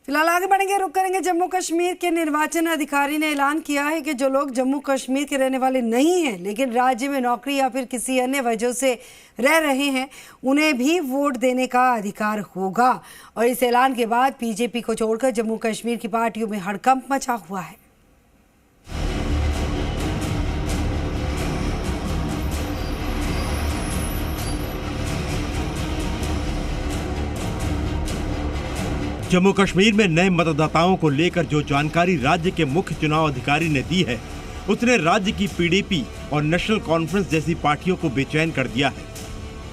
फिलहाल आगे बढ़ेंगे, रुक करेंगे। जम्मू कश्मीर के निर्वाचन अधिकारी ने ऐलान किया है कि जो लोग जम्मू कश्मीर के रहने वाले नहीं हैं लेकिन राज्य में नौकरी या फिर किसी अन्य वजह से रह रहे हैं, उन्हें भी वोट देने का अधिकार होगा। और इस ऐलान के बाद बीजेपी को छोड़कर जम्मू कश्मीर की पार्टियों में हड़कंप मचा हुआ है। जम्मू कश्मीर में नए मतदाताओं को लेकर जो जानकारी राज्य के मुख्य चुनाव अधिकारी ने दी है, उसने राज्य की पीडीपी और नेशनल कॉन्फ्रेंस जैसी पार्टियों को बेचैन कर दिया है।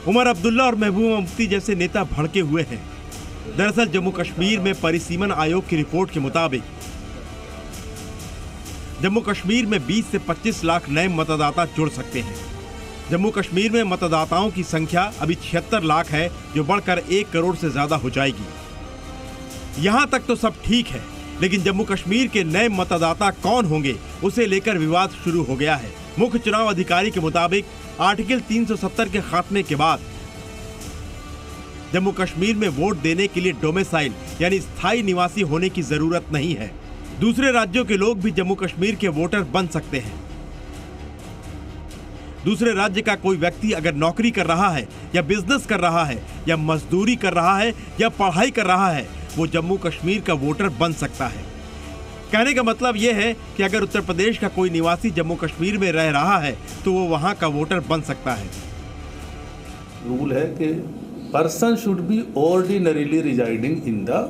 उमर अब्दुल्ला और महबूबा मुफ्ती जैसे नेता भड़के हुए हैं। दरअसल जम्मू कश्मीर में परिसीमन आयोग की रिपोर्ट के मुताबिक जम्मू कश्मीर में 20 से 25 लाख नए मतदाता जुड़ सकते हैं। जम्मू कश्मीर में मतदाताओं की संख्या अभी 76 लाख है, जो बढ़कर 1 करोड़ से ज्यादा हो जाएगी। यहाँ तक तो सब ठीक है, लेकिन जम्मू कश्मीर के नए मतदाता कौन होंगे, उसे लेकर विवाद शुरू हो गया है। मुख्य चुनाव अधिकारी के मुताबिक आर्टिकल 370 के खात्मे के बाद जम्मू कश्मीर में वोट देने के लिए डोमिसाइल यानी स्थायी निवासी होने की जरूरत नहीं है। दूसरे राज्यों के लोग भी जम्मू कश्मीर के वोटर बन सकते हैं। दूसरे राज्य का कोई व्यक्ति अगर नौकरी कर रहा है या बिजनेस कर रहा है या मजदूरी कर रहा है या पढ़ाई कर रहा है, वो जम्मू कश्मीर का वोटर बन सकता है। कहने का मतलब यह है कि अगर उत्तर प्रदेश का कोई निवासी जम्मू कश्मीर में रह रहा है तो वो वहां का वोटर बन सकता है। रूल है कि person should be ordinarily residing in the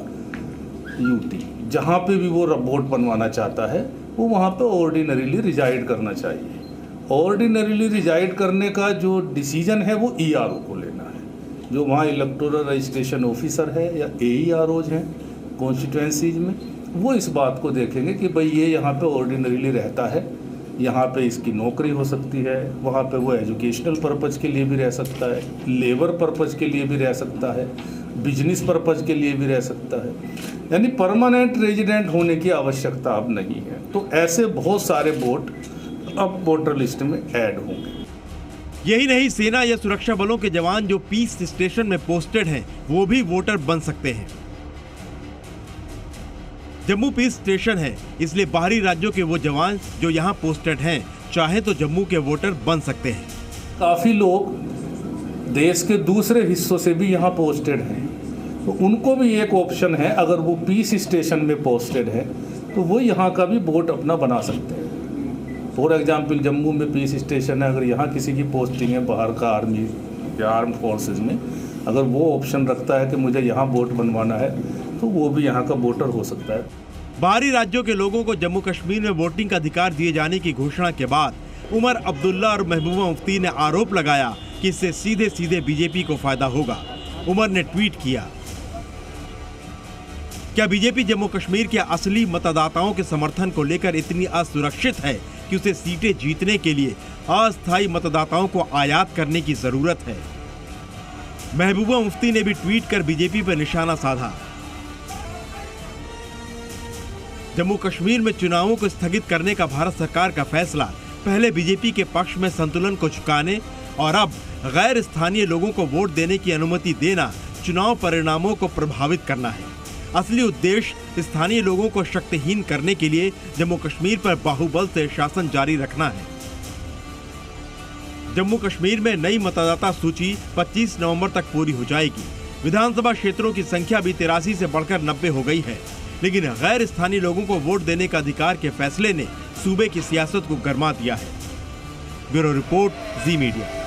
UT. जहां पे भी वो वोट बनवाना चाहता है वो वहां पे ऑर्डिनरीली रिजाइड करना चाहिए। ऑर्डिनरीली रिजाइड करने का जो डिसीजन है वो ईआरओ को लेना है। जो वहाँ इलेक्टोरल रजिस्ट्रेशन ऑफिसर है या एईआरओज हैं कॉन्स्टिट्यूएंसीज में, वो इस बात को देखेंगे कि भाई ये यहाँ पे ऑर्डिनरीली रहता है, यहाँ पे इसकी नौकरी हो सकती है, वहाँ पे वो एजुकेशनल पर्पज़ के लिए भी रह सकता है, लेबर पर्पज़ के लिए भी रह सकता है, बिजनेस पर्पज़ के लिए भी रह सकता है। यानी परमानेंट रेजिडेंट होने की आवश्यकता अब नहीं है। तो ऐसे बहुत सारे वोट अब वोटर लिस्ट में ऐड होंगे। यही नहीं, सेना या सुरक्षा बलों के जवान जो पीस स्टेशन में पोस्टेड हैं, वो भी वोटर बन सकते हैं। जम्मू पीस स्टेशन है, इसलिए बाहरी राज्यों के वो जवान जो यहाँ पोस्टेड हैं, चाहे तो जम्मू के वोटर बन सकते हैं। काफी लोग देश के दूसरे हिस्सों से भी यहाँ पोस्टेड हैं, तो उनको भी एक ऑप्शन है। अगर वो पीस स्टेशन में पोस्टेड है तो वो यहाँ का भी वोट अपना बना सकते हैं। फॉर एग्जाम्पल जम्मू में पीस स्टेशन है, अगर यहाँ किसी की पोस्टिंग है बाहर का आर्मी या आर्म फोर्सेस में, अगर वो ऑप्शन रखता है कि मुझे यहाँ वोट बनवाना है तो वो भी यहाँ का वोटर हो सकता है। बाहरी राज्यों के लोगों को जम्मू कश्मीर में वोटिंग का अधिकार दिए जाने की घोषणा के बाद उमर अब्दुल्ला और महबूबा मुफ्ती ने आरोप लगाया कि इससे सीधे सीधे बीजेपी को फायदा होगा। उमर ने ट्वीट किया, क्या बीजेपी जम्मू कश्मीर के असली मतदाताओं के समर्थन को लेकर इतनी असुरक्षित है कि उसे सीटें जीतने के लिए अस्थायी मतदाताओं को आयात करने की जरूरत है? महबूबा मुफ्ती ने भी ट्वीट कर बीजेपी पर निशाना साधा। जम्मू कश्मीर में चुनावों को स्थगित करने का भारत सरकार का फैसला पहले बीजेपी के पक्ष में संतुलन को झुकाने और अब गैर स्थानीय लोगों को वोट देने की अनुमति देना चुनाव परिणामों को प्रभावित करना है। असली उद्देश्य स्थानीय लोगों को शक्तिहीन करने के लिए जम्मू कश्मीर पर बाहुबल से शासन जारी रखना है। जम्मू कश्मीर में नई मतदाता सूची 25 नवंबर तक पूरी हो जाएगी। विधानसभा क्षेत्रों की संख्या भी 83 से बढ़कर 90 हो गई है, लेकिन गैर स्थानीय लोगों को वोट देने का अधिकार के फैसले ने सूबे की सियासत को गरमा दिया है। ब्यूरो रिपोर्ट, जी मीडिया।